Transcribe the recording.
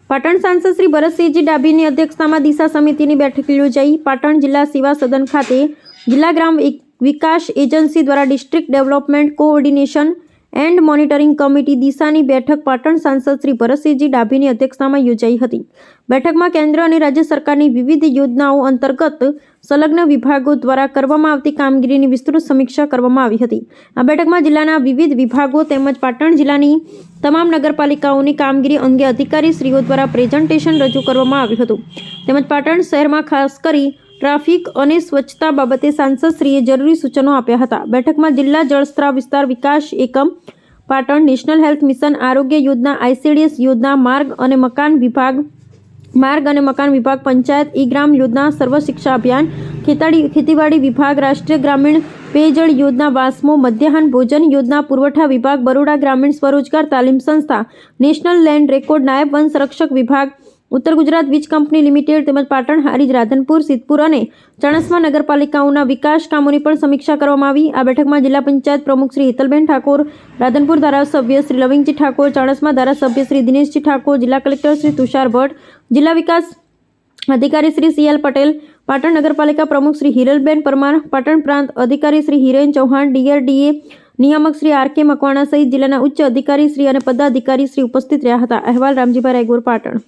પાટણ સાંસદ શ્રી ભરતસિંહજી ડાભીની અધ્યક્ષતામાં દિશા સમિતિની બેઠક યોજાઈ। પાટણ જિલ્લા સેવા સદન ખાતે જિલ્લા ગ્રામ વિકાસ એજન્સી દ્વારા district development coordination and monitoring committee દિશાની બેઠક પાટણ સાંસદ શ્રી ભરતસિંહજી ડાભીની અધ્યક્ષતામાં યોજાઈ હતી। બેઠકમાં કેન્દ્ર અને રાજ્ય સરકારની વિવિધ યોજનાઓ અંતર્ગત સંલગ્ન વિભાગો દ્વારા કરવામાં આવતી કામગીરીની વિસ્તૃત સમીક્ષા કરવામાં આવી હતી। આ બેઠકમાં જિલ્લાના વિવિધ વિભાગો તેમજ પાટણ જિલ્લાની તમામ નગરપાલિકાઓની કામગીરી અંગે અધિકારીશ્રીઓ દ્વારા પ્રેઝન્ટેશન રજૂ કરવામાં આવ્યું હતું। તેમજ પાટણ શહેરમાં ખાસ કરી ટ્રાફિક અને સ્વચ્છતા બાબતે સાંસદશ્રીએ જરૂરી સૂચનો આપ્યા હતા। બેઠકમાં જિલ્લા જળસ્ત્રાવ વિસ્તાર વિકાસ એકમ પાટણ, નેશનલ હેલ્થ મિશન, આરોગ્ય યોજના, ICDS યોજના, માર્ગ અને મકાન વિભાગ, પંચાયત ઈ-ગ્રામ યોજના, સર્વ શિક્ષા અભિયાન, ખેતીવાડી વિભાગ, રાષ્ટ્રીય ગ્રામીણ પેયજળ યોજના, વાસ્મો, મધ્યાહન ભોજન યોજના, પુરવઠા વિભાગ, બરોડા ગ્રામીણ સ્વરોજગાર તાલીમ સંસ્થા, નેશનલ લેન્ડ રેકોર્ડ, નાયબ વન સંરક્ષક વિભાગ, ઉત્તર ગુજરાત વીજ કંપની લિમિટેડ તેમજ પાટણ, હારીજ, રાધનપુર, સિદ્ધપુર અને ચાણસ્મા નગરપાલિકાઓના વિકાસ કામોની પણ સમીક્ષા કરવામાં આવી। આ બેઠકમાં જિલ્લા પંચાયત પ્રમુખ શ્રી હેતલબેન ઠાકોર, રાધનપુર ધારાસભ્ય શ્રી લવિંગજી ઠાકોર, ચાણસ્મા ધારાસભ્ય શ્રી દિનેશજી ઠાકોર, જિલ્લા કલેક્ટર શ્રી તુષાર ભટ્ટ, જિલ્લા વિકાસ અધિકારી શ્રી CL પટેલ, પાટણ નગરપાલિકા પ્રમુખ શ્રી હિરલબેન પરમાર, પાટણ પ્રાંત અધિકારી શ્રી હિરેન ચૌહાણ, DRDA નિયામક શ્રી RK મકવાણા સહિત જિલ્લાના ઉચ્ચ અધિકારી શ્રી અને પદાધિકારી શ્રી ઉપસ્થિત રહ્યા હતા। અહેવાલ રામજીભાઈ રાયગોર, પાટણ।